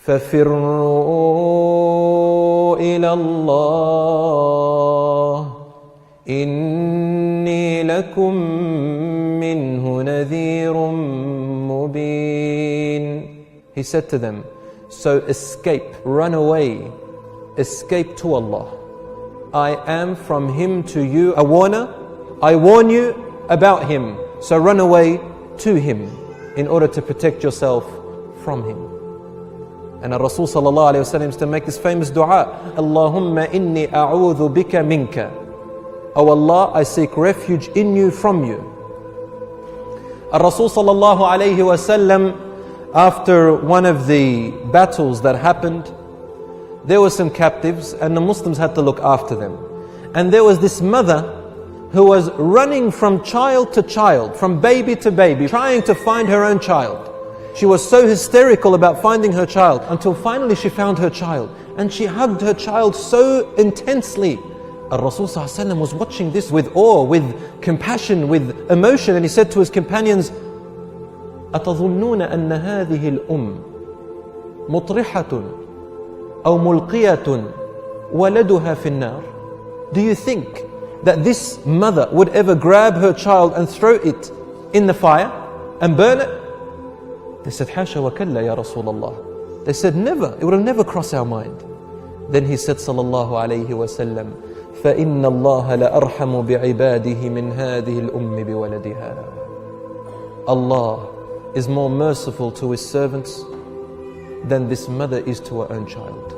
فَفِرُّوا إِلَى اللَّهِ إِنِّي لَكُمْ مِنْهُ نَذِيرٌ مُبِينٌ. He said to them, so escape, run away, escape to Allah. I am from Him to you a warner. I warn you about Him. So run away to Him in order to protect yourself from Him. And Rasul sallallahu alayhi wa sallam used to make this famous dua, Allahumma inni a'udhu bika minka. Oh Allah, I seek refuge in you, from you. Rasul sallallahu alayhi wa sallam, after one of the battles that happened, there were some captives and the Muslims had to look after them. And there was this mother who was running from child to child, from baby to baby, trying to find her own child. She was so hysterical about finding her child until finally she found her child. And she hugged her child so intensely. Rasul sallallahu alayhi wa sallam was watching this with awe, with compassion, with emotion. And he said to his companions, أَتَظُنُّونَ أَنَّ هَذِهِ الْأُمِّ مُطْرِحَةٌ أَوْ مُلْقِيَةٌ وَلَدُهَا فِي النَّارِ. Do you think that this mother would ever grab her child and throw it in the fire and burn it? They said, حَاشَ وَكَلَّا يَا رَسُولَ اللَّهِ. They said, never, it would have never crossed our mind. Then he said, sallallahu alayhi wa sallam, فَإِنَّ اللَّهَ لَأَرْحَمُ بِعِبَادِهِ مِنْ هَذِهِ الْأُمِّ بِوَلَدِهَا. Allah is more merciful to His servants than this mother is to her own child.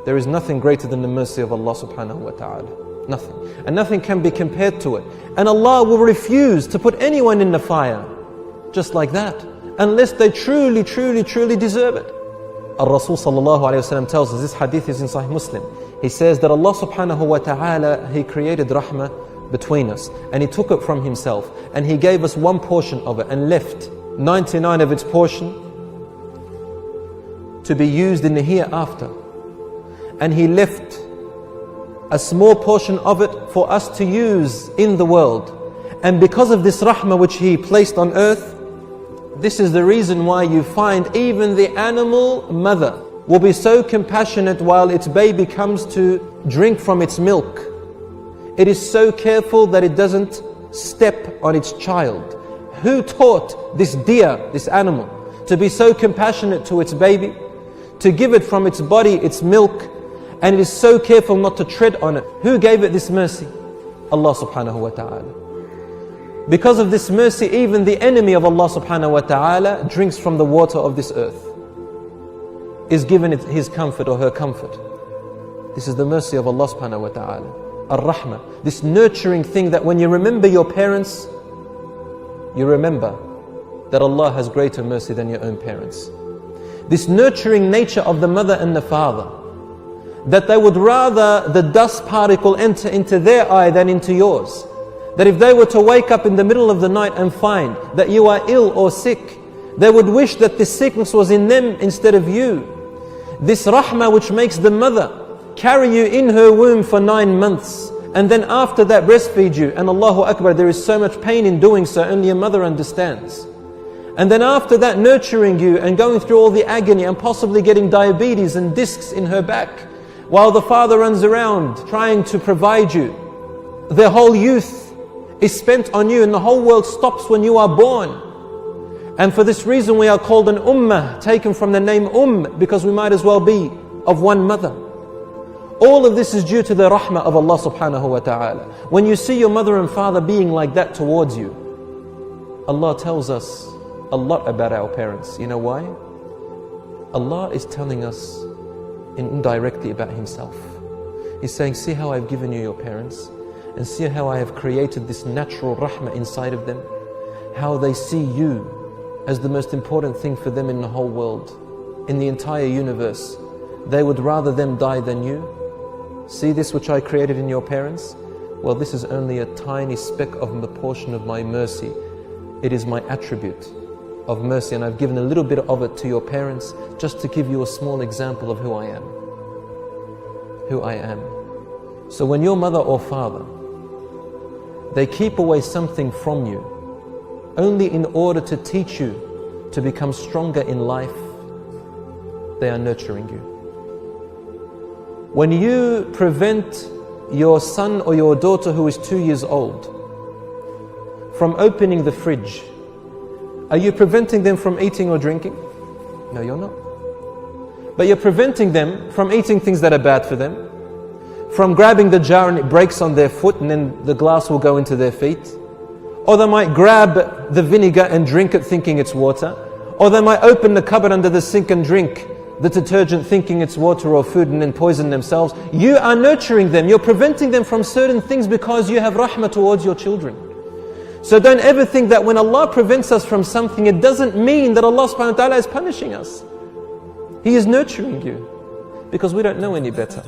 There is nothing greater than the mercy of Allah subhanahu wa ta'ala. Nothing. And nothing can be compared to it. And Allah will refuse to put anyone in the fire just like that, unless they truly, truly, truly deserve it. Rasul sallallahu alayhi wa sallam tells us, this hadith is in Sahih Muslim. He says that Allah subhanahu wa ta'ala, He created rahmah between us. And He took it from Himself. And He gave us one portion of it and left 99 of its portion to be used in the hereafter. And He left a small portion of it for us to use in the world. And because of this rahmah which He placed on earth, this is the reason why you find even the animal mother will be so compassionate while its baby comes to drink from its milk. It is so careful that it doesn't step on its child. Who taught this deer, this animal, to be so compassionate to its baby, to give it from its body, its milk, and it is so careful not to tread on it? Who gave it this mercy? Allah subhanahu wa ta'ala. Because of this mercy, even the enemy of Allah subhanahu wa ta'ala drinks from the water of this earth, is given his comfort or her comfort. This is the mercy of Allah subhanahu wa ta'ala. Ar-Rahmah, this nurturing thing that when you remember your parents, you remember that Allah has greater mercy than your own parents. This nurturing nature of the mother and the father, that they would rather the dust particle enter into their eye than into yours. That if they were to wake up in the middle of the night and find that you are ill or sick, they would wish that this sickness was in them instead of you. This rahmah which makes the mother carry you in her womb for 9 months, and then after that breastfeed you. And Allahu Akbar, there is so much pain in doing so, only a mother understands. And then after that nurturing you and going through all the agony and possibly getting diabetes and discs in her back, while the father runs around trying to provide you. Their whole youth is spent on you, and the whole world stops when you are born. And for this reason we are called an ummah, taken from the name because we might as well be of one mother. All of this is due to the rahmah of Allah subhanahu wa ta'ala. When you see your mother and father being like that towards you, Allah tells us a lot about our parents. You know why? Allah is telling us indirectly about Himself. He's saying, see how I've given you your parents, and see how I have created this natural rahmah inside of them. How they see you as the most important thing for them in the whole world, in the entire universe. They would rather them die than you. See this which I created in your parents? Well, this is only a tiny speck of the portion of my mercy. It is my attribute of mercy, and I've given a little bit of it to your parents just to give you a small example of who I am. Who I am. So when your mother or father, they keep away something from you only in order to teach you to become stronger in life, they are nurturing you. When you prevent your son or your daughter who is 2 years old from opening the fridge, are you preventing them from eating or drinking? No, you're not. But you're preventing them from eating things that are bad for them, from grabbing the jar and it breaks on their foot and then the glass will go into their feet. Or they might grab the vinegar and drink it thinking it's water. Or they might open the cupboard under the sink and drink the detergent thinking it's water or food and then poison themselves. You are nurturing them. You're preventing them from certain things because you have rahmah towards your children. So don't ever think that when Allah prevents us from something, it doesn't mean that Allah subhanahu wa ta'ala is punishing us. He is nurturing you because we don't know any better.